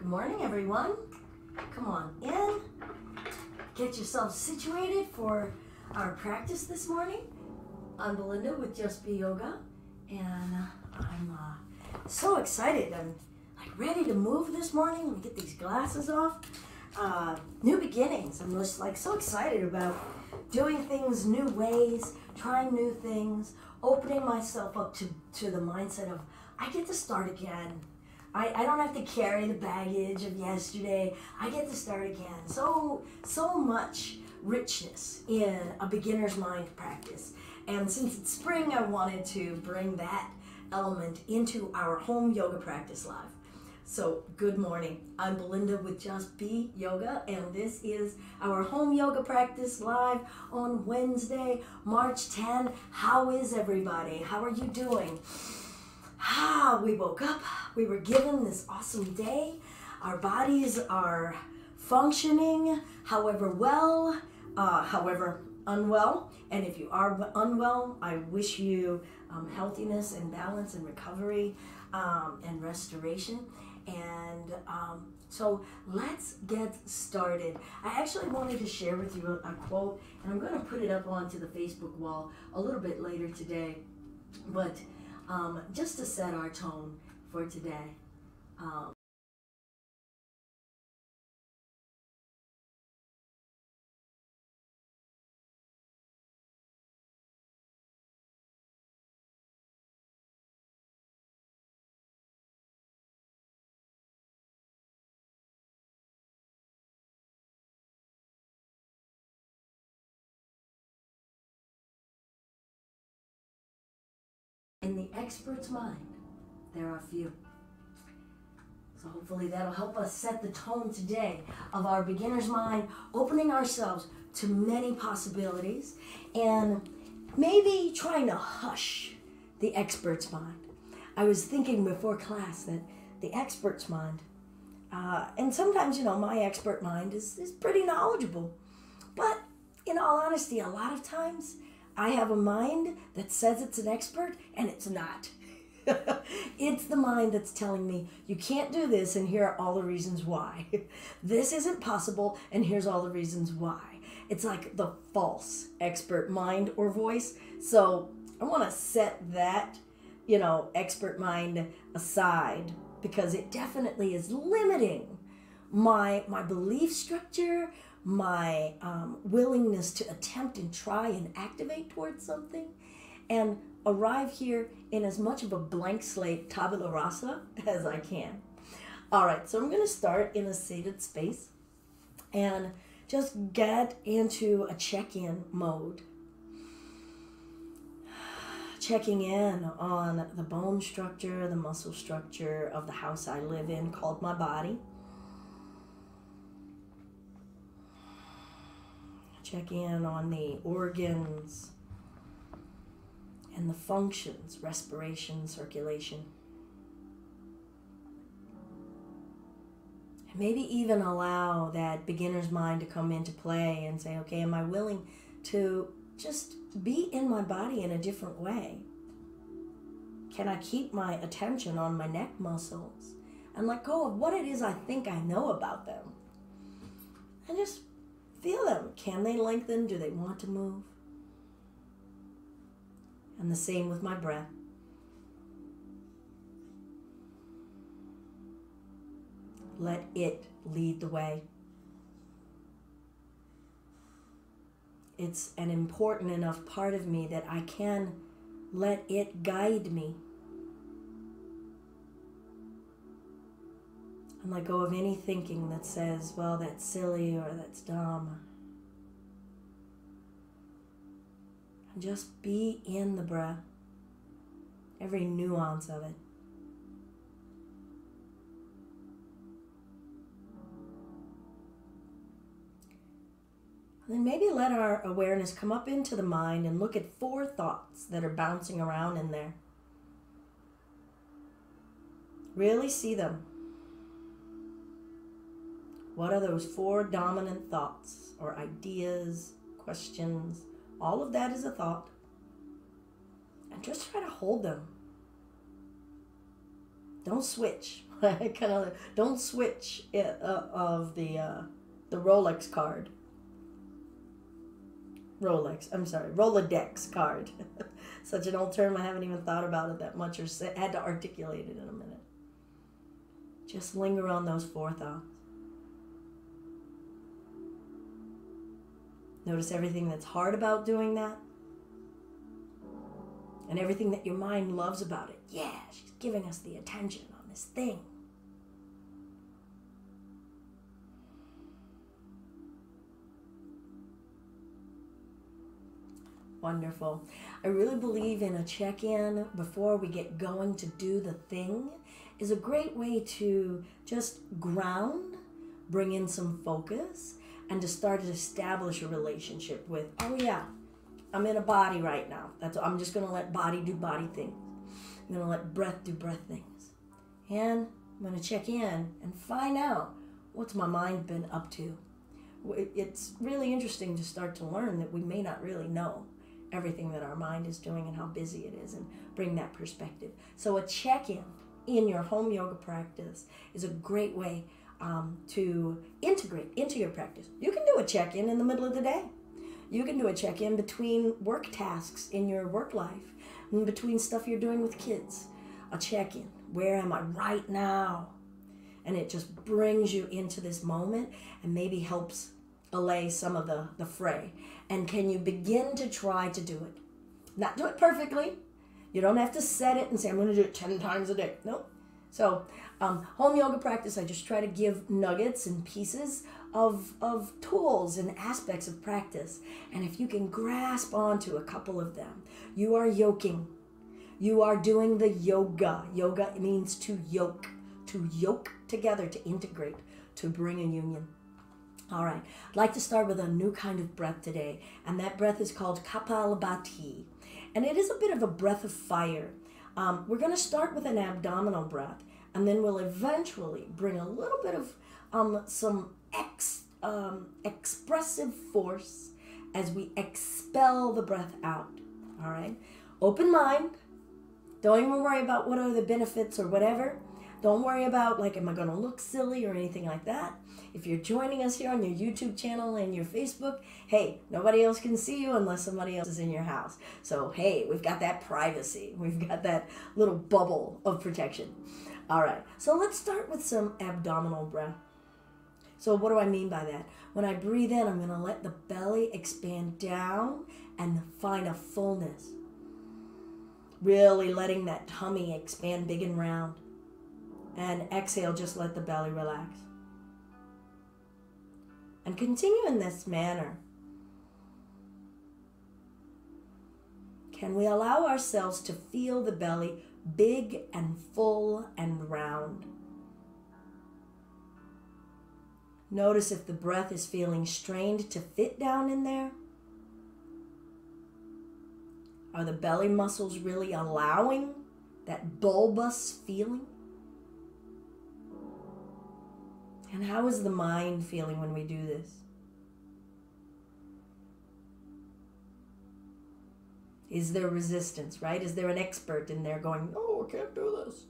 morning, everyone. Come on in. Get yourself situated for our practice this morning. I'm Belinda with Just Be Yoga, and I'm so excited. I'm ready to move this morning. Let me get these glasses off. New beginnings. I'm just so excited about doing things new ways, trying new things, opening myself up to the mindset of I get to start again. I don't have to carry the baggage of yesterday. I get to start again. So much richness in a beginner's mind practice. And since it's spring, I wanted to bring that element into our home yoga practice live. So good morning. I'm Belinda with Just Be Yoga, and this is our home yoga practice live on Wednesday, March 10. How is everybody? How are you doing? We woke up, we were given this awesome day, our bodies are functioning, however well, however unwell, and if you are unwell, I wish you healthiness and balance and recovery and restoration. And so let's get started. I actually wanted to share with you a quote, and I'm going to put it up onto the Facebook wall a little bit later today, but just to set our tone for today. In the expert's mind, there are few. So hopefully that'll help us set the tone today of our beginner's mind, opening ourselves to many possibilities and maybe trying to hush the expert's mind. I was thinking before class that the expert's mind, and sometimes, my expert mind is pretty knowledgeable, but in all honesty, a lot of times I have a mind that says it's an expert and it's not. It's the mind that's telling me, you can't do this and here are all the reasons why. This isn't possible and here's all the reasons why. It's like the false expert mind or voice. So I want to set that, expert mind aside because it definitely is limiting my belief structure, my willingness to attempt and try and activate towards something, and arrive here in as much of a blank slate tabula rasa as I can. All right, so I'm going to start in a seated space and just get into a check-in mode. Checking in on the bone structure, the muscle structure of the house I live in called my body. Check in on the organs and the functions, respiration, circulation. And maybe even allow that beginner's mind to come into play and say, okay, am I willing to just be in my body in a different way? Can I keep my attention on my neck muscles and let go of what it is I think I know about them? And just feel them. Can they lengthen? Do they want to move? And the same with my breath. Let it lead the way. It's an important enough part of me that I can let it guide me. And let go of any thinking that says, well, that's silly or that's dumb. And just be in the breath, every nuance of it. And then maybe let our awareness come up into the mind and look at 4 thoughts that are bouncing around in there. Really see them. What are those 4 dominant thoughts or ideas, questions? All of that is a thought. And just try to hold them. Don't switch. Kind of don't switch of the Rolex card. Rolodex card. Such an old term, I haven't even thought about it that much or had to articulate it in a minute. Just linger on those 4 thoughts. Notice everything that's hard about doing that. And everything that your mind loves about it. Yeah, she's giving us the attention on this thing. Wonderful. I really believe in a check-in before we get going to do the thing is a great way to just ground, bring in some focus, and to start to establish a relationship with, oh yeah, I'm in a body right now. I'm just going to let body do body things. I'm going to let breath do breath things. And I'm going to check in and find out what's my mind been up to. It's really interesting to start to learn that we may not really know everything that our mind is doing and how busy it is, and bring that perspective. So a check-in in your home yoga practice is a great way to integrate into your practice. You can do a check-in in the middle of the day. You can do a check-in between work tasks in your work life, in between stuff you're doing with kids. A check-in. Where am I right now? And it just brings you into this moment and maybe helps allay some of the fray. And can you begin to try to do it? Not do it perfectly. You don't have to set it and say, I'm going to do it 10 times a day. Nope. So home yoga practice, I just try to give nuggets and pieces of tools and aspects of practice. And if you can grasp onto a couple of them, you are yoking. You are doing the yoga. Yoga means to yoke together, to integrate, to bring a union. All right, I'd like to start with a new kind of breath today, and that breath is called Kapalabhati, and it is a bit of a breath of fire. We're going to start with an abdominal breath, and then we'll eventually bring a little bit of some expressive force as we expel the breath out. All right, open mind. Don't even worry about what are the benefits or whatever. Don't worry about, like, am I going to look silly or anything like that. If you're joining us here on your YouTube channel and your Facebook, hey, nobody else can see you unless somebody else is in your house. So, hey, we've got that privacy. We've got that little bubble of protection. All right, so let's start with some abdominal breath. So what do I mean by that? When I breathe in, I'm going to let the belly expand down and find a fullness. Really letting that tummy expand big and round. And exhale, just let the belly relax. And continue in this manner. Can we allow ourselves to feel the belly big and full and round? Notice if the breath is feeling strained to fit down in there. Are the belly muscles really allowing that bulbous feeling? And how is the mind feeling when we do this? Is there resistance, right? Is there an expert in there going, oh, I can't do this?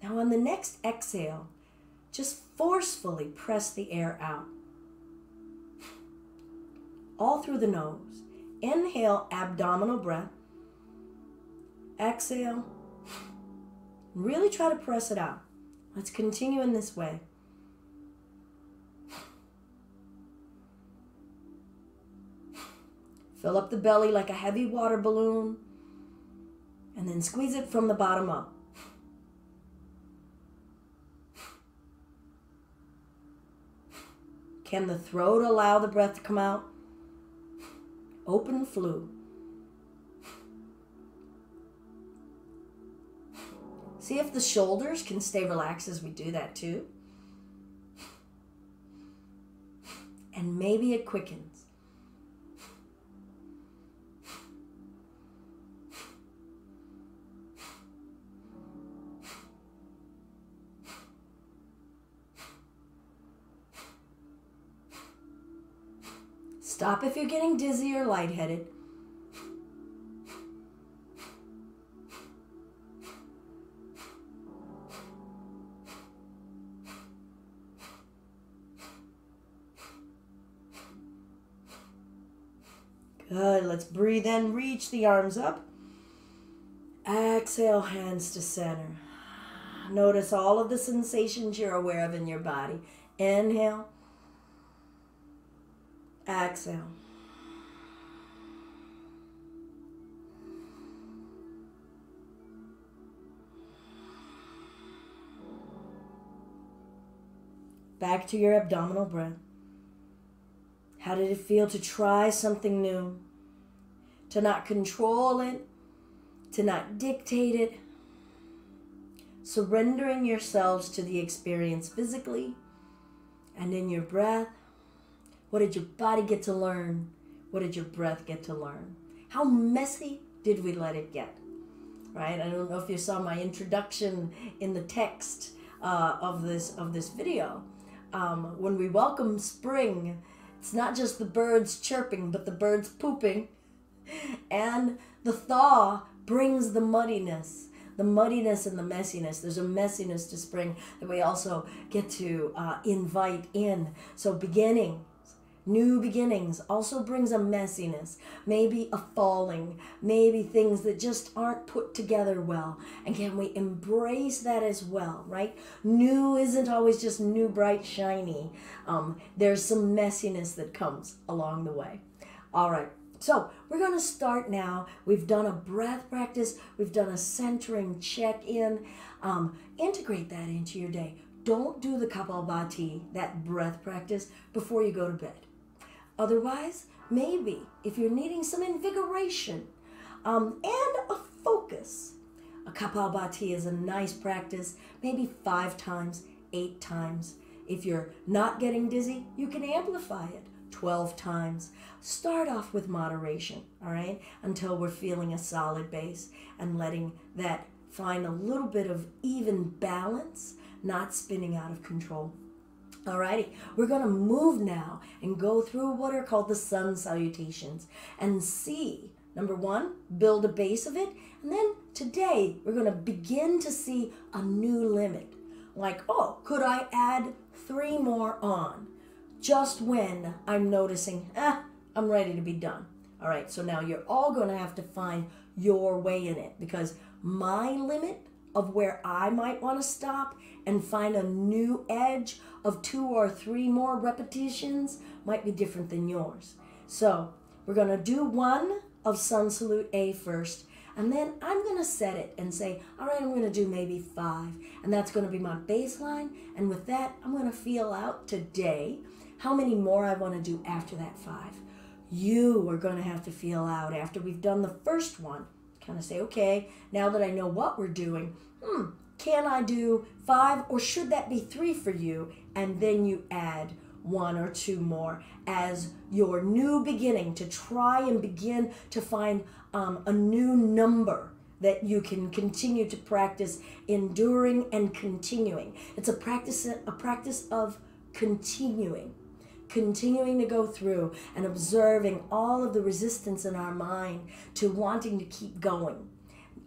Now on the next exhale, just forcefully press the air out. All through the nose. Inhale, abdominal breath. Exhale. Really try to press it out. Let's continue in this way. Fill up the belly like a heavy water balloon, and then squeeze it from the bottom up. Can the throat allow the breath to come out? Open flue. See if the shoulders can stay relaxed as we do that too. And maybe it quickens. Stop if you're getting dizzy or lightheaded. Good. Let's breathe in. Reach the arms up. Exhale, hands to center. Notice all of the sensations you're aware of in your body. Inhale. Exhale. Back to your abdominal breath. How did it feel to try something new? To not control it, to not dictate it. Surrendering yourselves to the experience physically and in your breath. What did your body get to learn? What did your breath get to learn? How messy did we let it get? Right? I don't know if you saw my introduction in the text of this video. When we welcome spring, it's not just the birds chirping, but the birds pooping. And the thaw brings the muddiness and the messiness. There's a messiness to spring that we also get to invite in. So new beginnings also brings a messiness, maybe a falling, maybe things that just aren't put together well. And can we embrace that as well, right? New isn't always just new, bright, shiny. There's some messiness that comes along the way. All right. So we're going to start now. We've done a breath practice. We've done a centering check-in. Integrate that into your day. Don't do the Kapalabhati, that breath practice, before you go to bed. Otherwise, maybe if you're needing some invigoration and a focus, a Kapalabhati is a nice practice, maybe 5 times, 8 times. If you're not getting dizzy, you can amplify it 12 times. Start off with moderation, all right, until we're feeling a solid base and letting that find a little bit of even balance, not spinning out of control. Alrighty, we're going to move now and go through what are called the Sun Salutations and see, number 1, build a base of it, and then today we're going to begin to see a new limit. Like, oh, could I add 3 more on just when I'm noticing, I'm ready to be done. All right, so now you're all going to have to find your way in it because my limit of where I might want to stop and find a new edge of 2 or 3 more repetitions might be different than yours. So we're going to do 1 of Sun Salute A first, and then I'm going to set it and say, all right, I'm going to do maybe 5, and that's going to be my baseline. And with that, I'm going to feel out today how many more I want to do after that 5. You are going to have to feel out after we've done the first one. Kind of say, okay, now that I know what we're doing, can I do 5 or should that be 3 for you? And then you add 1 or 2 more as your new beginning to try and begin to find a new number that you can continue to practice enduring and continuing. It's a practice of continuing to go through and observing all of the resistance in our mind to wanting to keep going,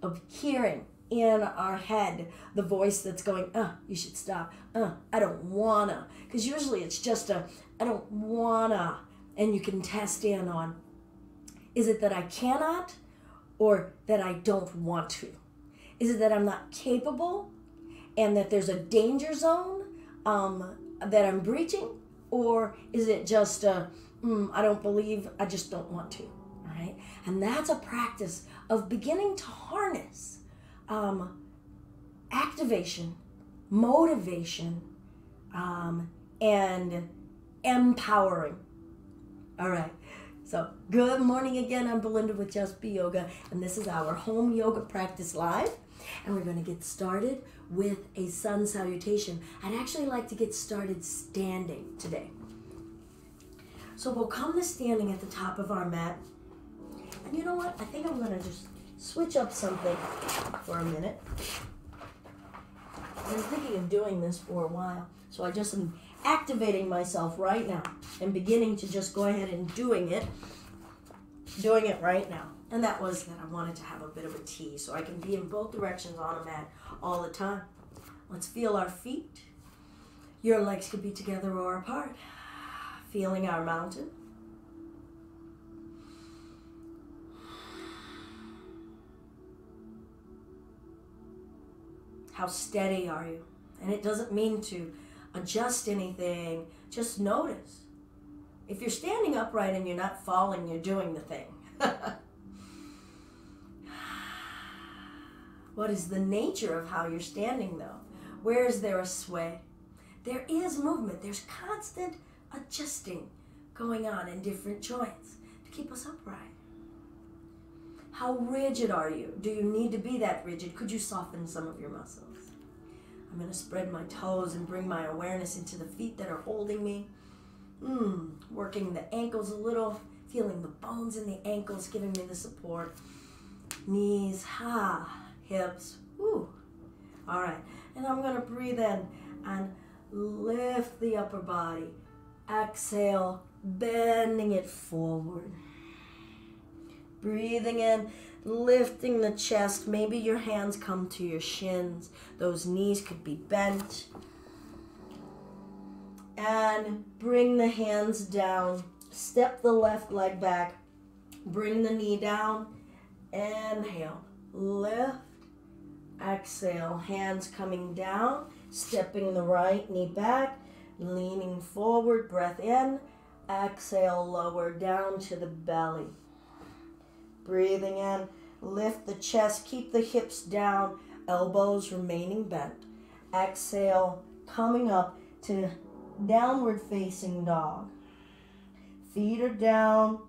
of hearing in our head the voice that's going, you should stop, I don't wanna, because usually it's just I don't wanna, and you can test in on, is it that I cannot or that I don't want to? Is it that I'm not capable and that there's a danger zone that I'm breaching? Or is it just, I don't believe, I just don't want to, all right? And that's a practice of beginning to harness activation, motivation, and empowering. All right, so good morning again. I'm Belinda with Just Be Yoga, and this is our home yoga practice live. And we're going to get started with a sun salutation. I'd actually like to get started standing today. So we'll come to standing at the top of our mat. And you know what? I think I'm going to just switch up something for a minute. I've been thinking of doing this for a while. So I just am activating myself right now and beginning to just go ahead and doing it right now. And that was that I wanted to have a bit of a T so I can be in both directions on a mat all the time. Let's feel our feet. Your legs could be together or apart. Feeling our mountain. How steady are you? And it doesn't mean to adjust anything. Just notice. If you're standing upright and you're not falling, you're doing the thing. What is the nature of how you're standing, though? Where is there a sway? There is movement. There's constant adjusting going on in different joints to keep us upright. How rigid are you? Do you need to be that rigid? Could you soften some of your muscles? I'm going to spread my toes and bring my awareness into the feet that are holding me. Working the ankles a little, feeling the bones in the ankles, giving me the support. Knees, hips, All right, and I'm going to breathe in and lift the upper body. Exhale, bending it forward. Breathing in, lifting the chest. Maybe your hands come to your shins. Those knees could be bent. And bring the hands down. Step the left leg back. Bring the knee down. Inhale. Lift. Exhale. Hands coming down. Stepping the right knee back. Leaning forward. Breath in. Exhale. Lower down to the belly. Breathing in. Lift the chest. Keep the hips down. Elbows remaining bent. Exhale. Coming up to downward facing dog. Feet are down.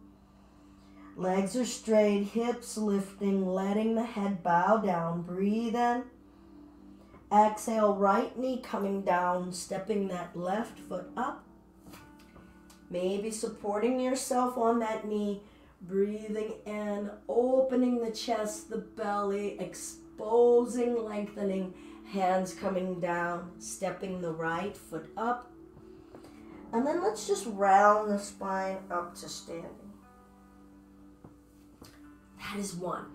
Legs are straight. Hips lifting. Letting the head bow down. Breathe in. Exhale. Right knee coming down. Stepping that left foot up. Maybe supporting yourself on that knee. Breathing in. Opening the chest, the belly. Exposing, lengthening. Hands coming down. Stepping the right foot up. And then let's just round the spine up to standing. That is one.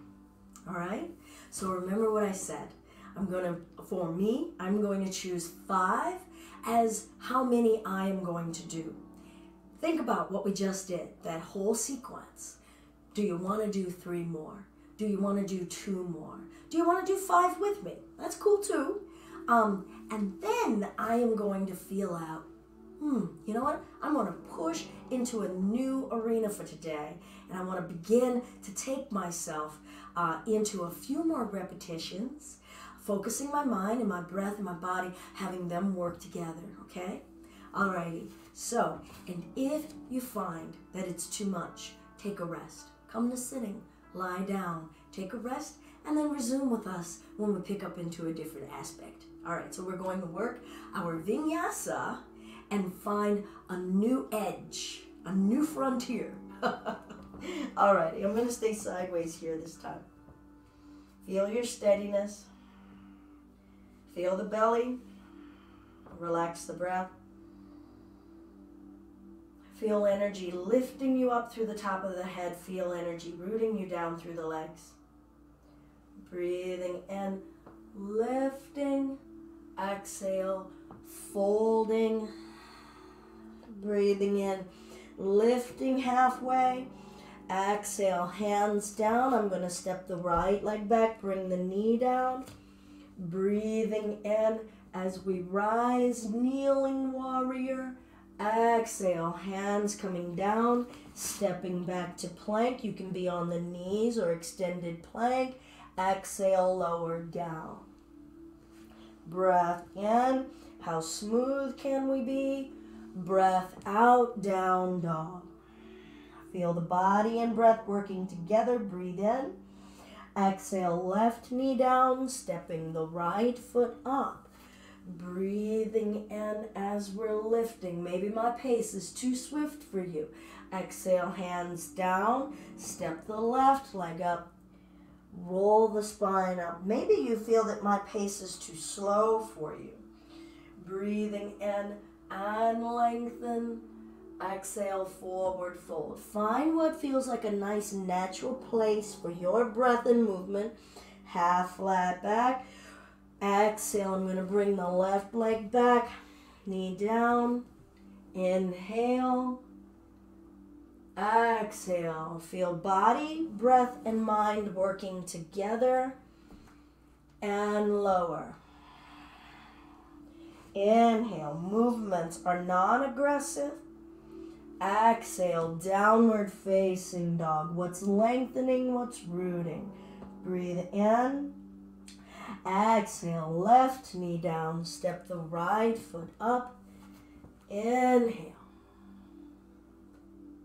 All right? So remember what I said. I'm going to choose 5 as how many I am going to do. Think about what we just did, that whole sequence. Do you want to do 3 more? Do you want to do 2 more? Do you want to do 5 with me? That's cool too. And then I am going to feel out, you know what? I'm going to push into a new arena for today. And I want to begin to take myself into a few more repetitions, focusing my mind and my breath and my body, having them work together, okay? Alrighty. So, and if you find that it's too much, take a rest. Come to sitting, lie down, take a rest, and then resume with us when we pick up into a different aspect. Alright, so we're going to work our vinyasa and find a new edge, a new frontier. Alrighty, I'm going to stay sideways here this time. Feel your steadiness. Feel the belly. Relax the breath. Feel energy lifting you up through the top of the head. Feel energy rooting you down through the legs. Breathing in, lifting. Exhale, folding. Breathing in, lifting halfway. Exhale, hands down. I'm going to step the right leg back, bring the knee down. Breathing in as we rise, kneeling warrior. Exhale, hands coming down, stepping back to plank. You can be on the knees or extended plank. Exhale, lower down. Breath in. How smooth can we be? Breath out, down dog. Feel the body and breath working together. Breathe in. Exhale, left knee down, stepping the right foot up. Breathing in as we're lifting. Maybe my pace is too swift for you. Exhale, hands down. Step the left leg up. Roll the spine up. Maybe you feel that my pace is too slow for you. Breathing in and lengthen. Exhale, forward fold. Find what feels like a nice natural place for your breath and movement. Half flat back. Exhale, I'm going to bring the left leg back. Knee down. Inhale. Exhale. Feel body, breath, and mind working together. And lower. Inhale, movements are non-aggressive. Exhale, downward facing dog. What's lengthening, what's rooting. Breathe in. Exhale, left knee down. Step the right foot up. Inhale.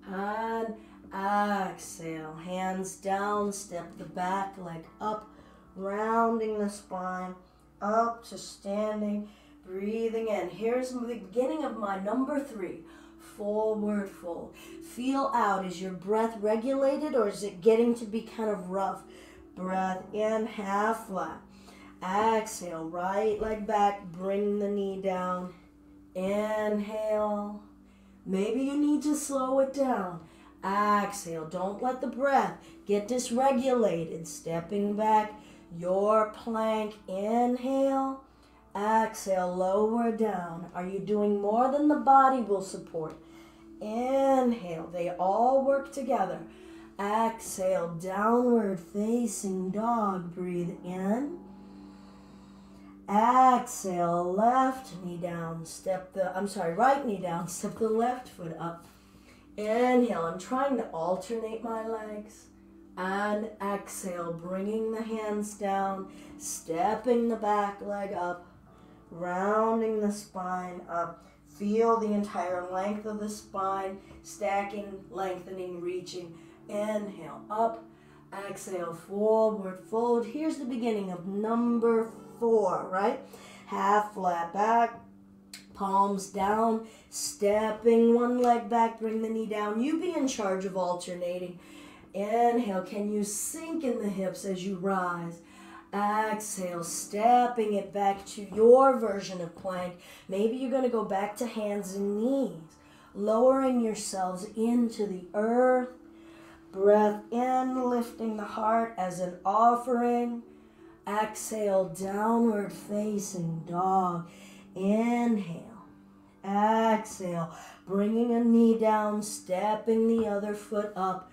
And exhale, hands down. Step the back leg up, rounding the spine, up to standing. Breathing in. Here's the beginning of my number 3. Forward fold. Feel out. Is your breath regulated or is it getting to be kind of rough? Breath in, half flat. Exhale, right leg back. Bring the knee down. Inhale. Maybe you need to slow it down. Exhale. Don't let the breath get dysregulated. Stepping back. Your plank. Inhale. Exhale, lower down. Are you doing more than the body will support? Inhale, they all work together. Exhale, downward facing dog. Breathe in. Exhale, left knee down. Right knee down. Step the left foot up. Inhale, I'm trying to alternate my legs. And exhale, bringing the hands down, stepping the back leg up. Rounding the spine up. Feel the entire length of the spine. Stacking, lengthening, reaching. Inhale, up. Exhale, forward fold. Here's the beginning of number 4, right? Half flat back. Palms down. Stepping one leg back. Bring the knee down. You be in charge of alternating. Inhale. Can you sink in the hips as you rise? Exhale, stepping it back to your version of plank. Maybe you're going to go back to hands and knees, lowering yourselves into the earth. Breath in, lifting the heart as an offering. Exhale, downward facing dog. Inhale. Exhale, bringing a knee down, stepping the other foot up.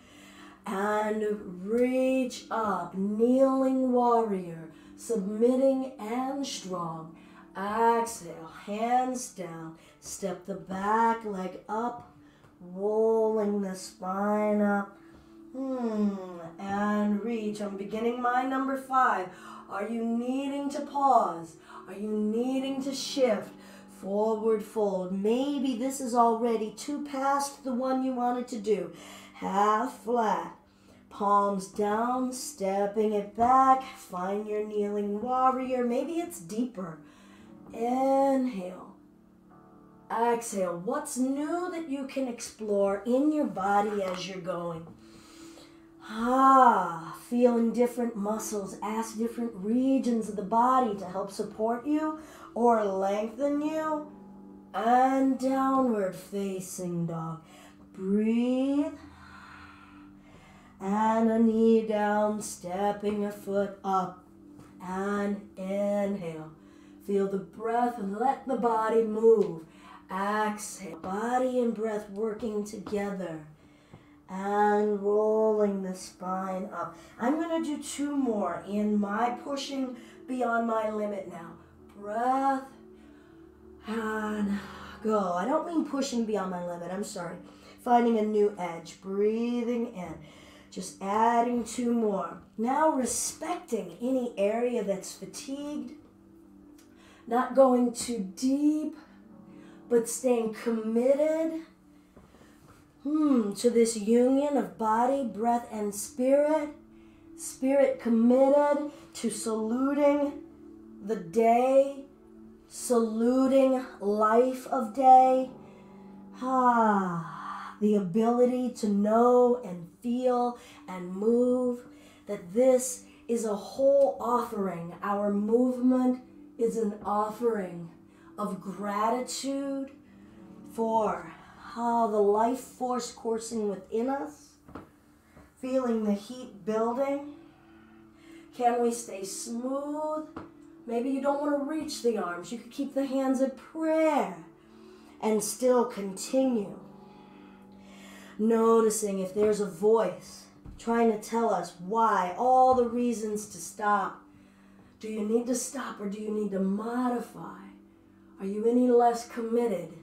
And reach up, kneeling warrior, submitting and strong. Exhale, hands down, step the back leg up, rolling the spine up. And reach. I'm beginning my number 5. Are you needing to pause? Are you needing to shift? Forward fold. Maybe this is already 2 past the one you wanted to do. Half flat, palms down, stepping it back. Find your kneeling warrior. Maybe it's deeper. Inhale. Exhale. What's new that you can explore in your body as you're going? Feeling different muscles. Ask different regions of the body to help support you or lengthen you. And downward facing dog. Breathe. And a knee down, stepping a foot up. And inhale. Feel the breath and let the body move. Exhale. Body and breath working together. And rolling the spine up. I'm going to do 2 more in my pushing beyond my limit now. Breath. And go. I don't mean pushing beyond my limit. I'm sorry. Finding a new edge. Breathing in. Just adding 2 more. Now respecting any area that's fatigued. Not going too deep, but staying committed to this union of body, breath, and spirit. Spirit committed to saluting the day, saluting life of day. The ability to know and feel and move, that this is a whole offering. Our movement is an offering of gratitude for the life force coursing within us, feeling the heat building. Can we stay smooth? Maybe you don't want to reach the arms. You could keep the hands at prayer and still continue. Noticing if there's a voice trying to tell us why, all the reasons to stop. Do you need to stop or do you need to modify? Are you any less committed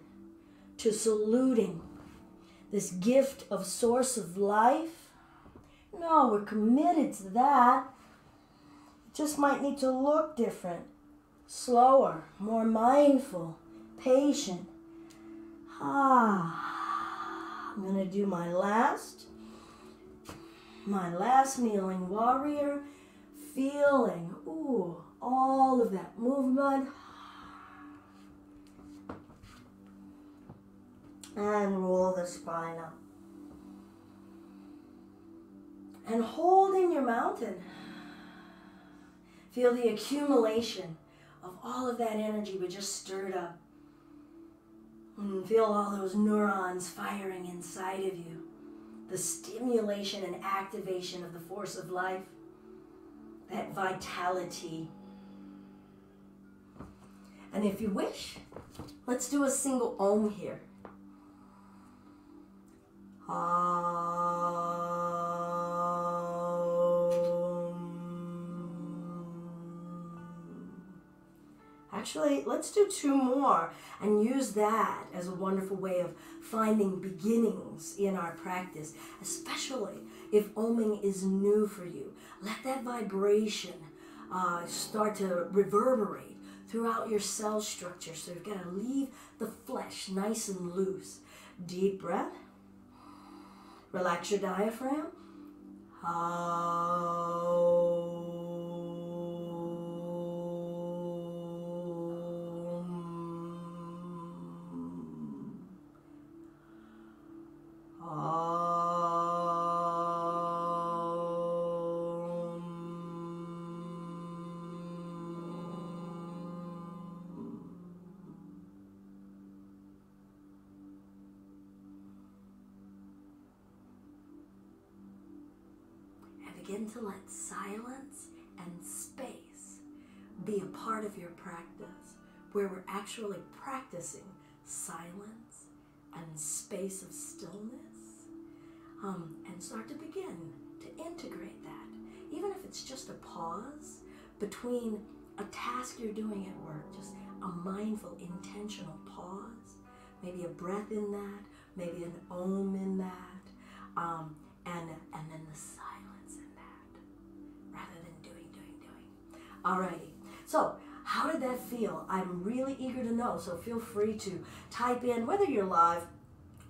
to saluting this gift of source of life? No, we're committed to that. It just might need to look different, slower, more mindful, patient. I'm going to do my last kneeling warrior, feeling, all of that movement. And roll the spine up. And hold in your mountain. Feel the accumulation of all of that energy we just stirred up. And feel all those neurons firing inside of you. The stimulation and activation of the force of life. That vitality. And if you wish, let's do a single Om here. Actually, let's do 2 more and use that as a wonderful way of finding beginnings in our practice, especially if Oming is new for you. Let that vibration start to reverberate throughout your cell structure. So you've got to leave the flesh nice and loose. Deep breath. Relax your diaphragm. Begin to let silence and space be a part of your practice, where we're actually practicing silence and space of stillness, and start to begin to integrate that. Even if it's just a pause between a task you're doing at work, just a mindful, intentional pause, maybe a breath in that, maybe an Om in that, and then the silence in that, rather than doing. Alrighty, so how did that feel? I'm really eager to know, so feel free to type in, whether you're live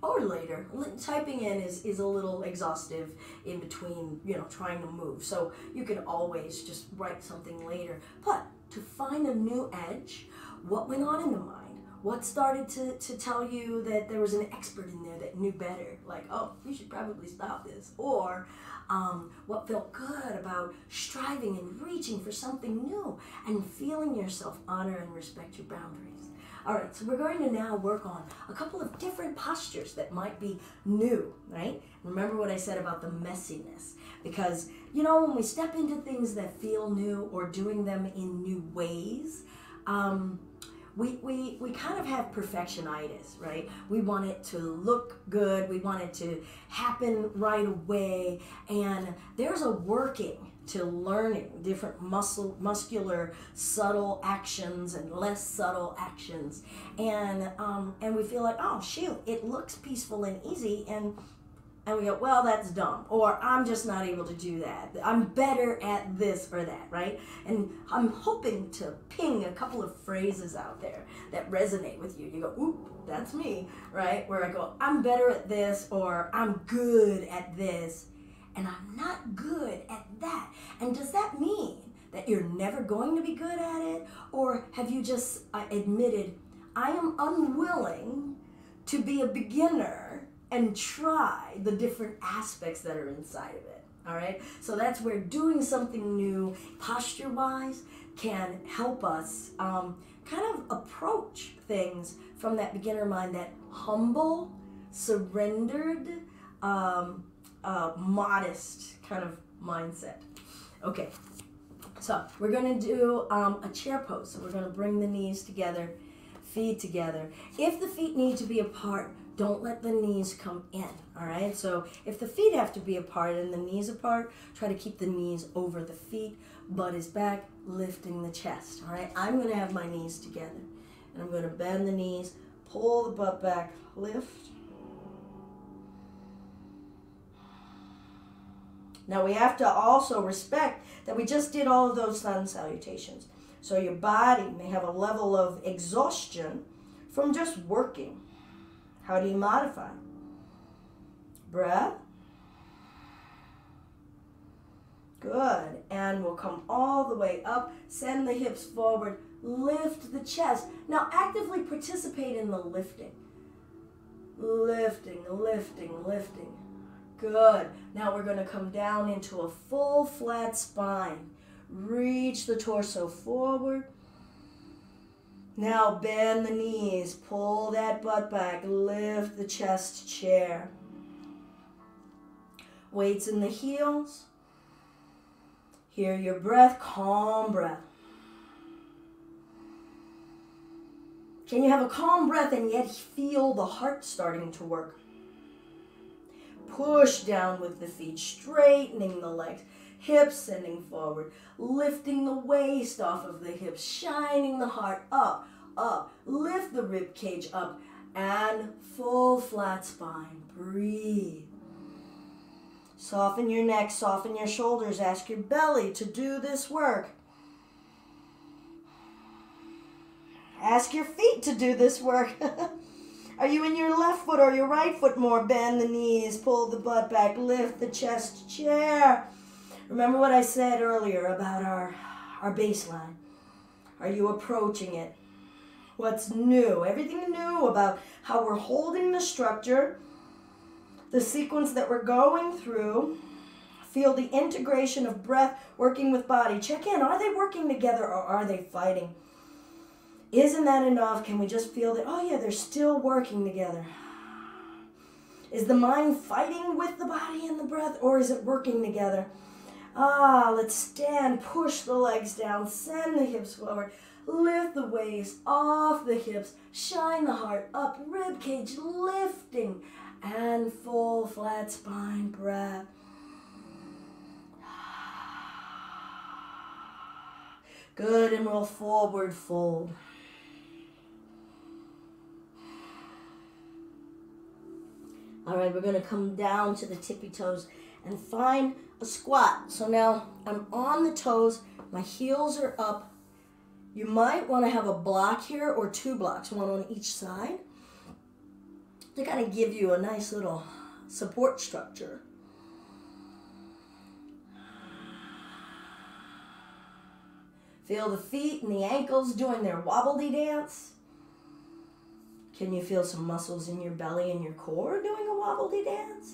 or later. Typing in is a little exhaustive in between, trying to move. So you can always just write something later. But to find a new edge, what went on in the mind? What started to tell you that there was an expert in there that knew better? Like, oh, you should probably stop this. Or what felt good about striving and reaching for something new and feeling yourself honor and respect your boundaries. All right, so we're going to now work on a couple of different postures that might be new, right? Remember what I said about the messiness. Because, when we step into things that feel new or doing them in new ways, we kind of have perfectionitis, right? We want it to look good. We want it to happen right away. And there's a working to learning different muscular, subtle actions and less subtle actions. And we feel like, oh, shoot, it looks peaceful and easy. And we go, well, that's dumb. Or I'm just not able to do that. I'm better at this or that, right? And I'm hoping to ping a couple of phrases out there that resonate with you. You go, ooh, that's me, right? Where I go, I'm better at this, or I'm good at this, and I'm not good at that. And does that mean that you're never going to be good at it? Or have you just admitted, I am unwilling to be a beginner and try the different aspects that are inside of it, all right? So that's where doing something new, posture-wise, can help us kind of approach things from that beginner mind, that humble, surrendered, modest kind of mindset. Okay, so we're gonna do a chair pose. So we're gonna bring the knees together, feet together. If the feet need to be apart, don't let the knees come in, all right? So if the feet have to be apart and the knees apart, try to keep the knees over the feet, butt is back, lifting the chest, all right? I'm gonna have my knees together. And I'm going to bend the knees, pull the butt back, lift. Now we have to also respect that we just did all of those sun salutations. So your body may have a level of exhaustion from just working. How do you modify? Breath. Good. And we'll come all the way up. Send the hips forward. Lift the chest. Now actively participate in the lifting. Lifting, lifting, lifting. Good. Now we're going to come down into a full flat spine. Reach the torso forward. Now bend the knees. Pull that butt back. Lift the chest chair. Weights in the heels. Hear your breath. Calm breath. Can you have a calm breath and yet feel the heart starting to work? Push down with the feet, straightening the legs, hips sending forward, lifting the waist off of the hips, shining the heart up, up. Lift the rib cage up and full flat spine. Breathe. Soften your neck, soften your shoulders. Ask your belly to do this work. Ask your feet to do this work. Are you in your left foot or your right foot more? Bend the knees, pull the butt back, lift the chest chair. Remember what I said earlier about our baseline. Are you approaching it? What's new? Everything new about how we're holding the structure, the sequence that we're going through. Feel the integration of breath working with body. Check in. Are they working together or are they fighting? Isn't that enough? Can we just feel that, oh yeah, they're still working together? Is the mind fighting with the body and the breath, or is it working together? Let's stand, push the legs down, send the hips forward, lift the waist off the hips, shine the heart up, rib cage lifting, and full flat spine breath. Good, and we'll forward fold. All right, we're going to come down to the tippy toes and find a squat. So now I'm on the toes, my heels are up. You might want to have a block here or two blocks, one on each side, to kind of give you a nice little support structure. Feel the feet and the ankles doing their wobbly dance. Can you feel some muscles in your belly and your core doing a wobbly dance?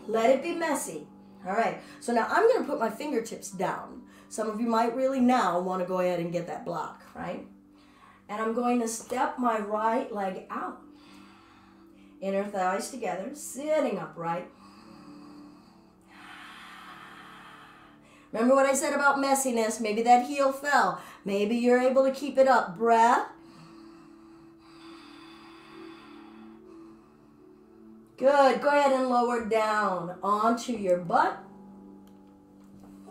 Let it be messy. All right, so now I'm going to put my fingertips down. Some of you might really now want to go ahead and get that block, right? And I'm going to step my right leg out. Inner thighs together, sitting upright. Remember what I said about messiness? Maybe that heel fell. Maybe you're able to keep it up. Breath. Good. Go ahead and lower down onto your butt.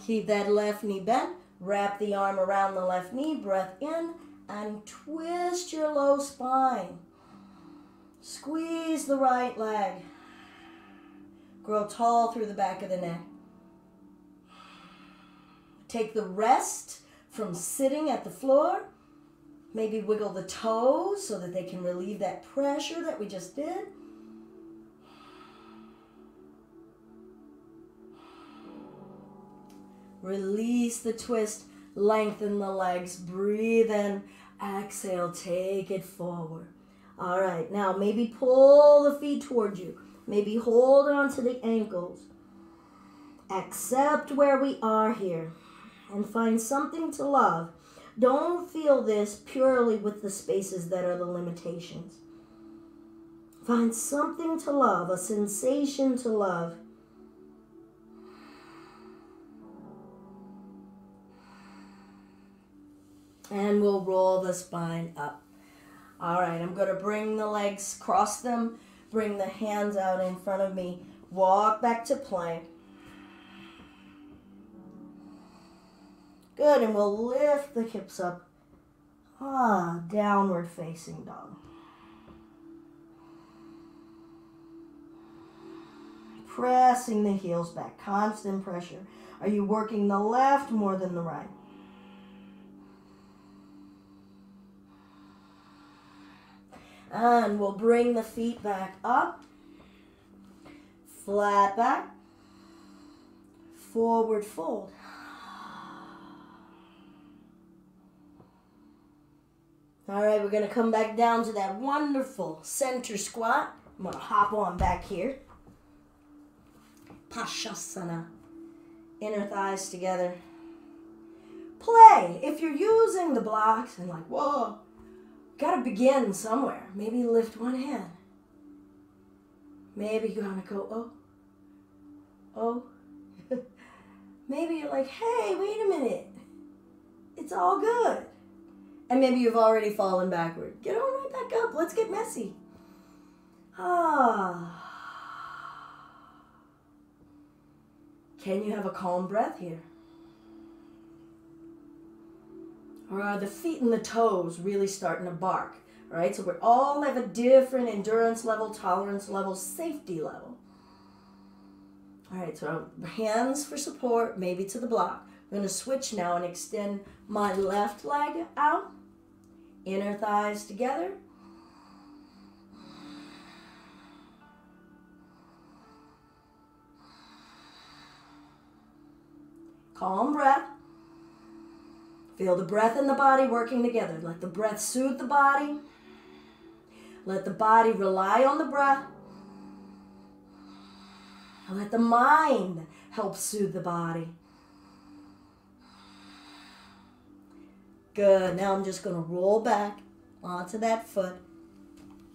Keep that left knee bent. Wrap the arm around the left knee. Breath in and twist your low spine. Squeeze the right leg. Grow tall through the back of the neck. Take the rest from sitting at the floor. Maybe wiggle the toes so that they can relieve that pressure that we just did. Release the twist. Lengthen the legs. Breathe in. Exhale. Take it forward. All right. Now maybe pull the feet towards you. Maybe hold on to the ankles. Accept where we are here. And find something to love. Don't feel this purely with the spaces that are the limitations. Find something to love, a sensation to love. And we'll roll the spine up. All right, I'm going to bring the legs, cross them, bring the hands out in front of me. Walk back to plank. Good, and we'll lift the hips up. Downward facing dog. Pressing the heels back, constant pressure. Are you working the left more than the right? And we'll bring the feet back up. Flat back. Forward fold. All right, we're going to come back down to that wonderful center squat. I'm going to hop on back here. Pashasana. Inner thighs together. Play. If you're using the blocks and like, whoa, got to begin somewhere. Maybe lift one hand. Maybe you're going to go, oh. Maybe you're like, hey, wait a minute. It's all good. And maybe you've already fallen backward. Get on right back up. Let's get messy. Can you have a calm breath here? Or are the feet and the toes really starting to bark? All right, so we all have a different endurance level, tolerance level, safety level. All right, so hands for support, maybe to the block. I'm going to switch now and extend my left leg out. Inner thighs together. Calm breath. Feel the breath and the body working together. Let the breath soothe the body. Let the body rely on the breath. And let the mind help soothe the body. Good. Now I'm just going to roll back onto that foot.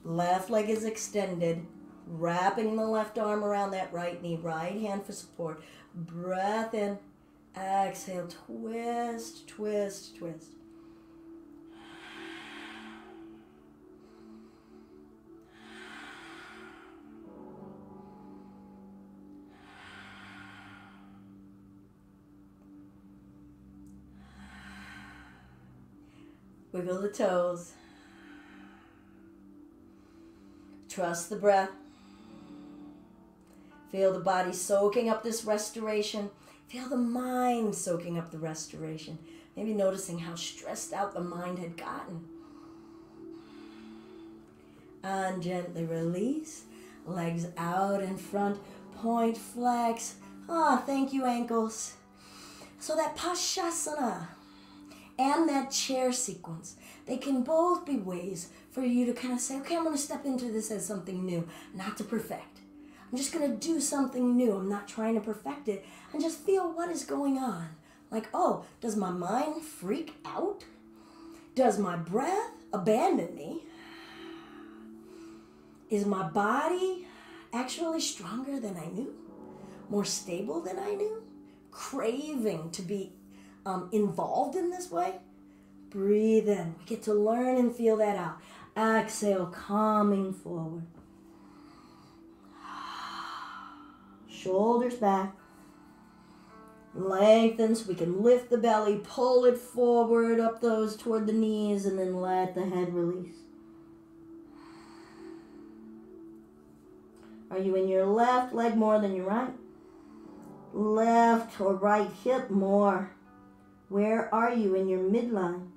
Left leg is extended. Wrapping the left arm around that right knee. Right hand for support. Breath in. Exhale. Twist, twist, twist. Wiggle the toes. Trust the breath. Feel the body soaking up this restoration. Feel the mind soaking up the restoration. Maybe noticing how stressed out the mind had gotten. And gently release. Legs out in front. Point, flex. Thank you, ankles. So that Pashasana and that chair sequence, they can both be ways for you to kind of say, okay, I'm going to step into this as something new, not to perfect. I'm just going to do something new. I'm not trying to perfect it. And just feel what is going on. Like, does my mind freak out? Does my breath abandon me? Is my body actually stronger than I knew? More stable than I knew? Craving to be involved in this way? Breathe in. We get to learn and feel that out. Exhale, calming forward. Shoulders back. Lengthen so we can lift the belly, pull it forward, up those toward the knees, and then let the head release. Are you in your left leg more than your right? Left or right hip more? Where are you in your midline?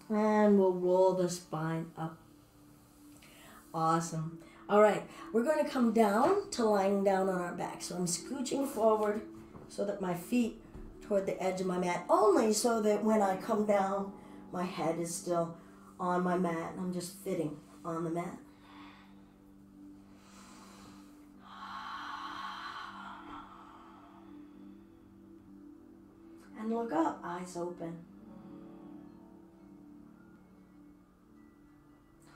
And we'll roll the spine up. Awesome. All right, we're going to come down to lying down on our back. So I'm scooching forward so that my feet toward the edge of my mat, only so that when I come down, my head is still on my mat. I'm just fitting on the mat. And look up, eyes open.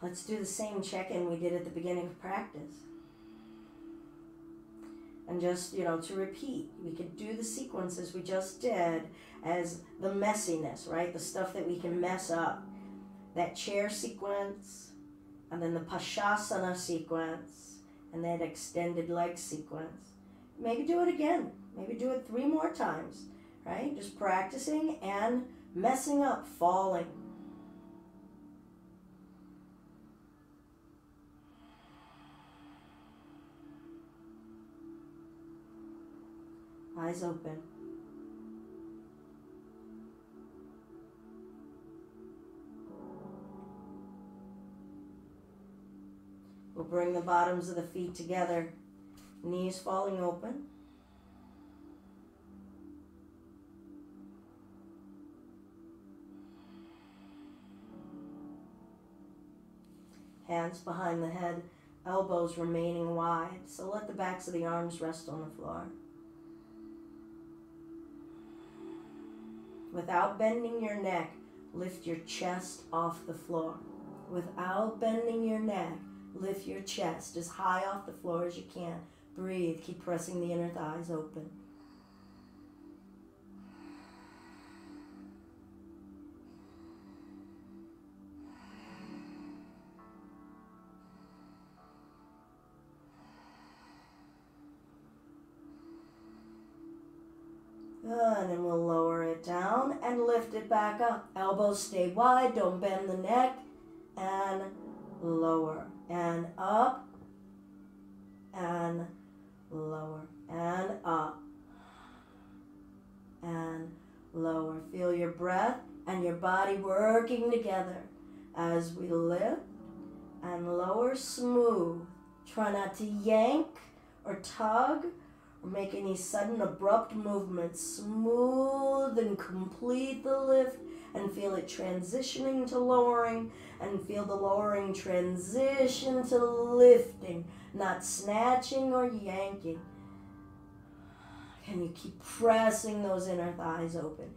Let's do the same check-in we did at the beginning of practice. And just, to repeat, we could do the sequences we just did as the messiness, right? The stuff that we can mess up. that chair sequence, and then the Pashasana sequence, and that extended leg sequence. Maybe do it again. Maybe do it 3 more times, right? Just practicing and messing up, falling. Eyes open. We'll bring the bottoms of the feet together, knees falling open. Hands behind the head, elbows remaining wide. So let the backs of the arms rest on the floor. Without bending your neck, lift your chest off the floor. Without bending your neck, lift your chest as high off the floor as you can. Breathe. Keep pressing the inner thighs open. And then we'll lower it down and lift it back up. Elbows stay wide, don't bend the neck. And lower. And up. And lower. And up. And lower. Feel your breath and your body working together as we lift and lower smooth. Try not to yank or tug or make any sudden abrupt movements. Smooth and complete the lift and feel it transitioning to lowering and feel the lowering transition to lifting, not snatching or yanking. Can you keep pressing those inner thighs open?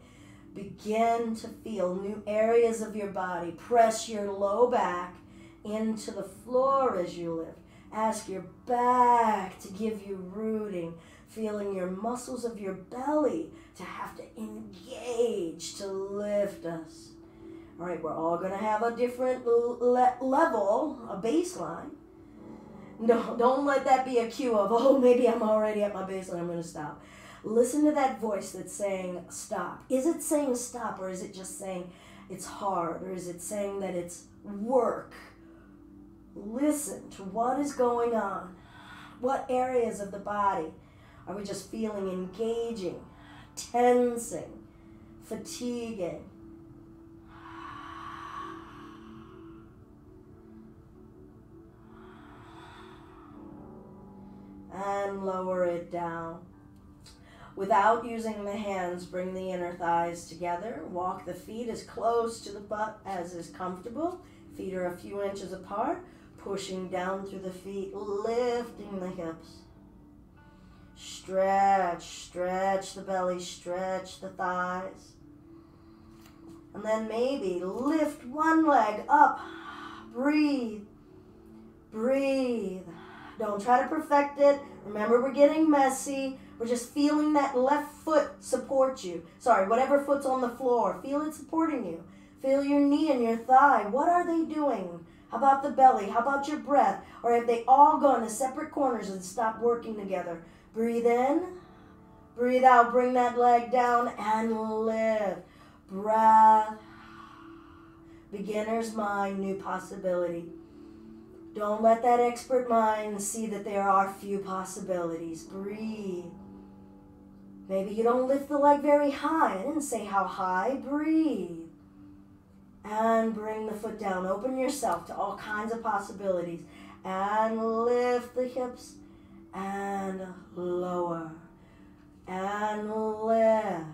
Begin to feel new areas of your body. Press your low back into the floor as you lift. Ask your back to give you rooting. Feeling your muscles of your belly to have to engage to lift us. All right, we're all going to have a different level, a baseline. No, don't let that be a cue of, oh, maybe I'm already at my baseline, I'm going to stop. Listen to that voice that's saying stop. Is it saying stop, or is it just saying it's hard, or is it saying that it's work? Listen to what is going on. What areas of the body are we just feeling engaging, tensing, fatiguing? And lower it down. Without using the hands, bring the inner thighs together. Walk the feet as close to the butt as is comfortable. Feet are a few inches apart. Pushing down through the feet, lifting the hips. Stretch the belly, stretch the thighs. And then maybe lift one leg up. Breathe. Don't try to perfect it. Remember, we're getting messy. We're just feeling that left foot support you. Sorry, whatever foot's on the floor, feel it supporting you. Feel your knee and your thigh. What are they doing? How about the belly? How about your breath? Or have they all gone to separate corners and stopped working together? Breathe in. Breathe out. Bring that leg down and lift. Breath. Beginner's mind, new possibility. Don't let that expert mind see that there are few possibilities. Breathe. Maybe you don't lift the leg very high. I didn't say how high. Breathe. And bring the foot down. Open yourself to all kinds of possibilities. And lift the hips. And lower. And lift.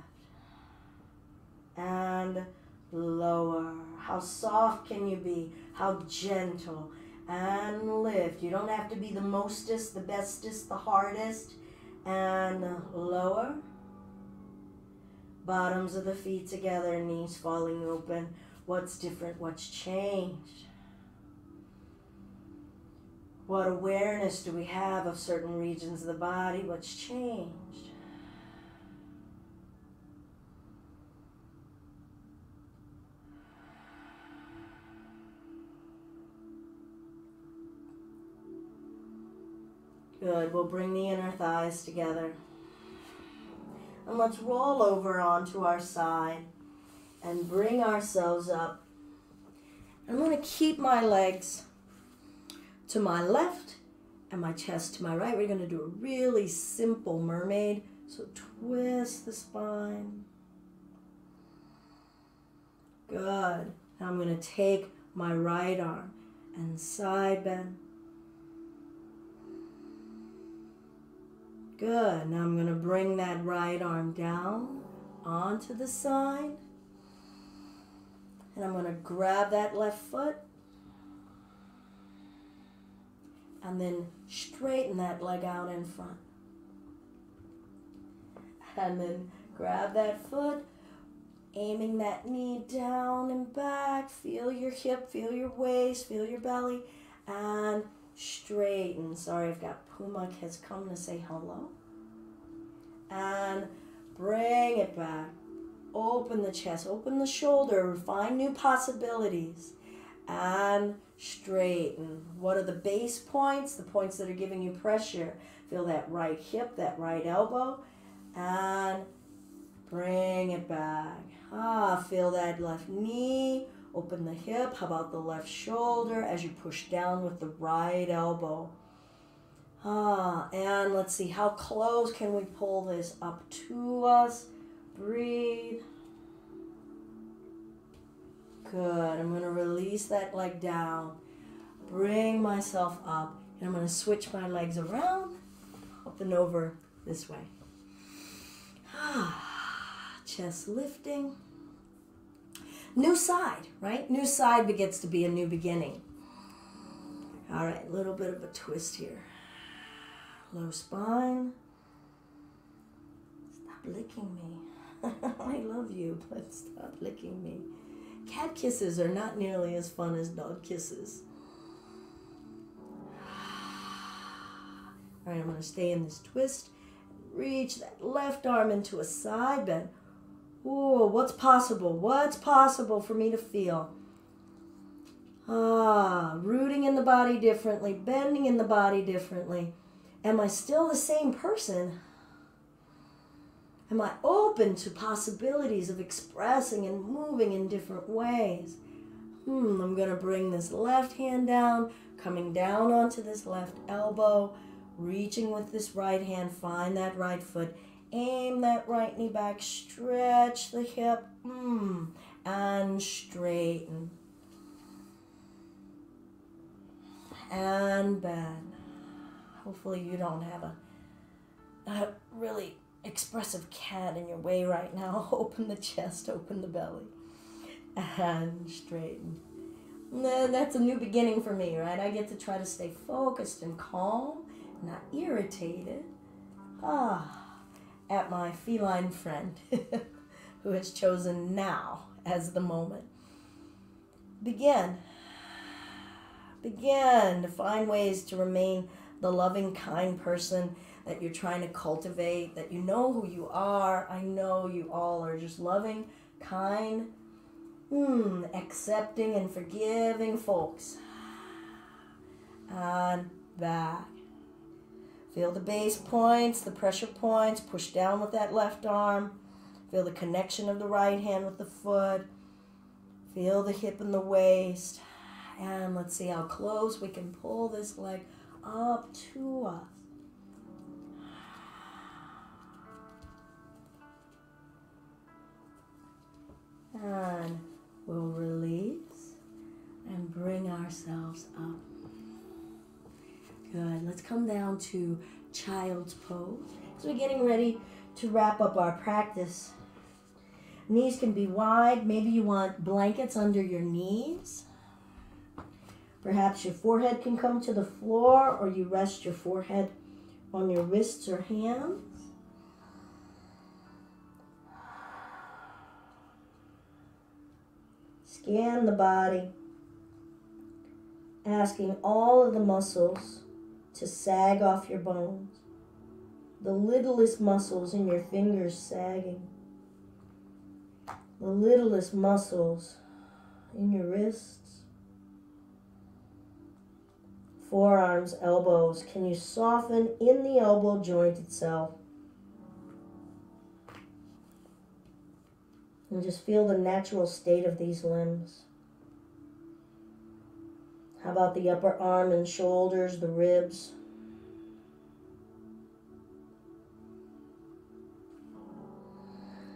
And lower. How soft can you be? How gentle. And lift. You don't have to be the mostest, the bestest, the hardest. And lower. Bottoms of the feet together, knees falling open. What's different? What's changed? What awareness do we have of certain regions of the body? What's changed? Good. We'll bring the inner thighs together. And let's roll over onto our side and bring ourselves up. I'm going to keep my legs to my left and my chest to my right. We're going to do a really simple mermaid. So twist the spine. Good. Now I'm going to take my right arm and side bend. Good. Now I'm going to bring that right arm down onto the side. And I'm going to grab that left foot. And then straighten that leg out in front. And then grab that foot, aiming that knee down and back. Feel your hip, feel your waist, feel your belly, and straighten. Sorry, I've got Puma has come to say hello. And bring it back. Open the chest, open the shoulder, find new possibilities. And straighten. What are the base points? The points that are giving you pressure. Feel that right hip, that right elbow. And bring it back. Feel that left knee. Open the hip. How about the left shoulder as you push down with the right elbow? And let's see, how close can we pull this up to us? Breathe. Good. I'm going to release that leg down. Bring myself up. And I'm going to switch my legs around, up and over this way. Chest lifting. New side, right? New side begets to be a new beginning. All right, a little bit of a twist here. Low spine. Stop licking me. I love you, but stop licking me. Cat kisses are not nearly as fun as dog kisses. All right, I'm going to stay in this twist. Reach that left arm into a side bend. Ooh, what's possible? What's possible for me to feel? Rooting in the body differently, bending in the body differently. Am I still the same person? Am I open to possibilities of expressing and moving in different ways? I'm going to bring this left hand down, coming down onto this left elbow, reaching with this right hand, find that right foot, aim that right knee back, stretch the hip, and straighten. And bend. Hopefully you don't have a really expressive cat in your way right now. Open the chest, open the belly, and straighten. That's a new beginning for me, right? I get to try to stay focused and calm, not irritated. At my feline friend who has chosen now as the moment. Begin to find ways to remain the loving, kind person that you're trying to cultivate, that you know who you are. I know you all are just loving, kind, accepting and forgiving folks. And back. Feel the base points, the pressure points. Push down with that left arm. Feel the connection of the right hand with the foot. Feel the hip and the waist. And let's see how close we can pull this leg up to us. And we'll release and bring ourselves up. Good. Let's come down to child's pose. So we're getting ready to wrap up our practice. Knees can be wide. Maybe you want blankets under your knees. Perhaps your forehead can come to the floor, or you rest your forehead on your wrists or hands. Scan the body, asking all of the muscles to sag off your bones. The littlest muscles in your fingers sagging. The littlest muscles in your wrists. forearms, elbows. Can you soften in the elbow joint itself? And just feel the natural state of these limbs. How about the upper arm and shoulders, the ribs?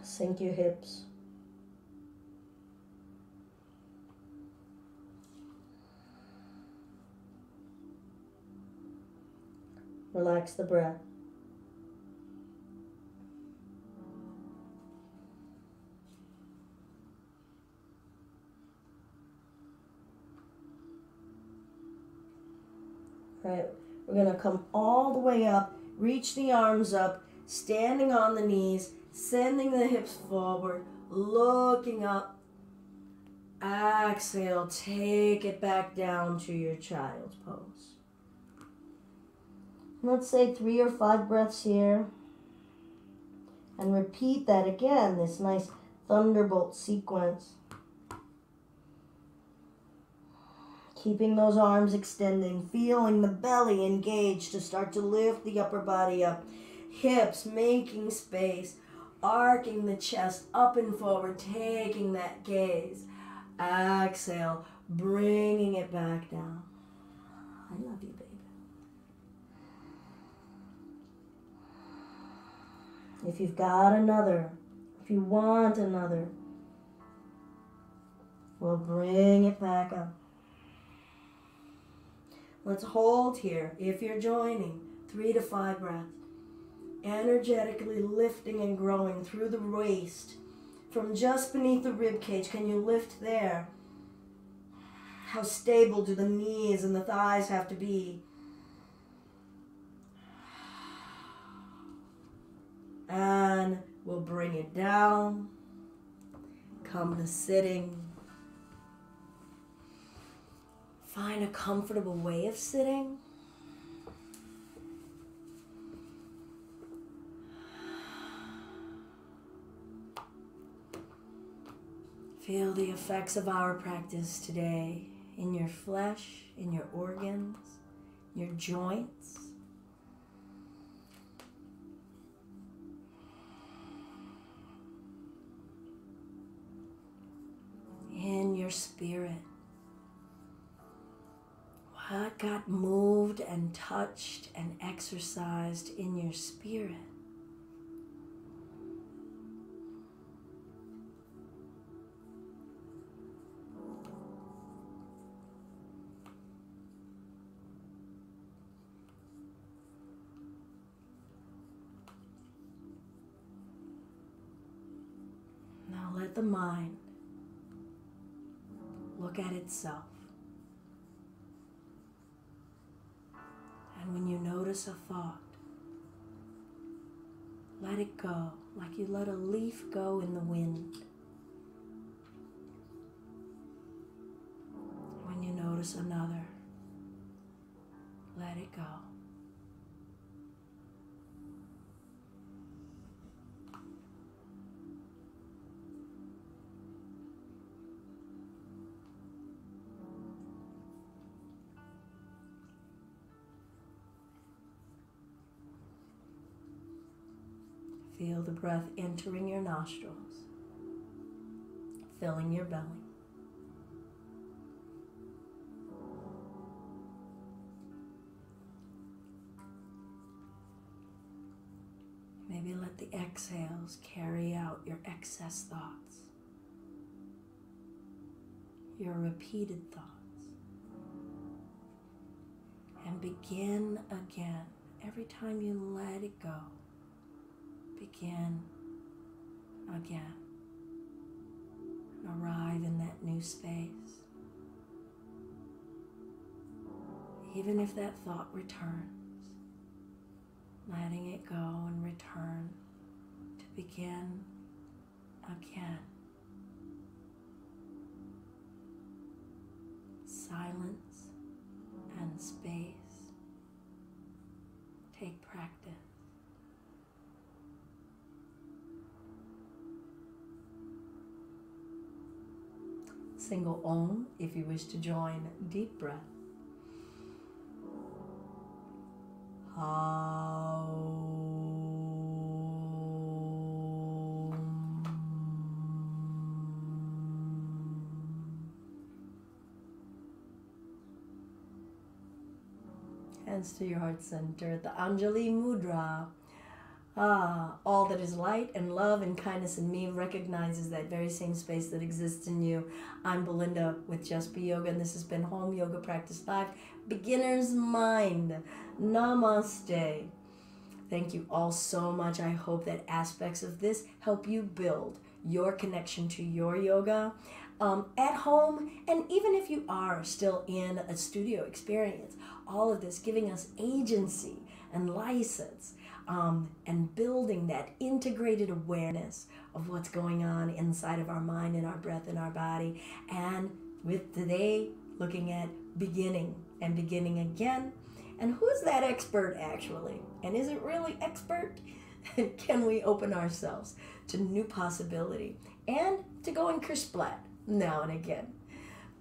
Sink your hips. Relax the breath. Right, we're going to come all the way up, reach the arms up, standing on the knees, sending the hips forward, looking up. Exhale, take it back down to your child's pose. Let's say 3 or 5 breaths here. And repeat that again, this nice thunderbolt sequence. Keeping those arms extending, feeling the belly engaged to start to lift the upper body up. Hips making space, arcing the chest up and forward, taking that gaze. Exhale, bringing it back down. I love you, baby. If you've got another, if you want another, we'll bring it back up. Let's hold here. If you're joining, 3 to 5 breaths. Energetically lifting and growing through the waist. From just beneath the rib cage, can you lift there? How stable do the knees and the thighs have to be? And we'll bring it down. Come to sitting. Find a comfortable way of sitting. Feel the effects of our practice today in your flesh, in your organs, your joints. In your spirit. What got moved and touched and exercised in your spirit? Now let the mind look at itself. And when you notice a thought, let it go, like you let a leaf go in the wind. When you notice another, let it go. Feel the breath entering your nostrils, filling your belly. Maybe let the exhales carry out your excess thoughts, your repeated thoughts. And begin again. Every time you let it go, begin again. Arrive in that new space. Even if that thought returns, letting it go and return to begin again. Silence and space take practice. Single Om if you wish to join. Deep breath. Hands to your heart center, the Anjali Mudra. All that is light and love and kindness in me recognizes that very same space that exists in you. I'm Belinda with Just Be Yoga, and this has been Home Yoga Practice Live, Beginner's Mind. Namaste. Thank you all so much. I hope that aspects of this help you build your connection to your yoga at home, and even if you are still in a studio experience, all of this giving us agency and license, and building that integrated awareness of what's going on inside of our mind and our breath and our body. And with today, looking at beginning and beginning again. And who's that expert actually? And is it really expert? Can we open ourselves to new possibility and to go in Krishplat now and again?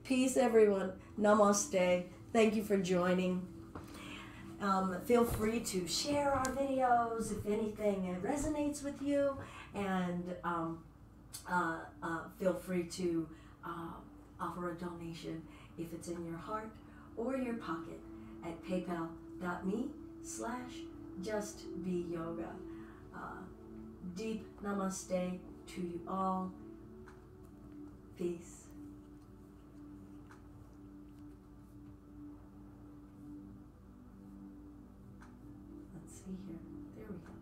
Peace, everyone. Namaste. Thank you for joining. Feel free to share our videos if anything resonates with you, and feel free to offer a donation if it's in your heart or your pocket at paypal.me/justbeyoga. Deep namaste to you all. Peace. Let's see here. There we go.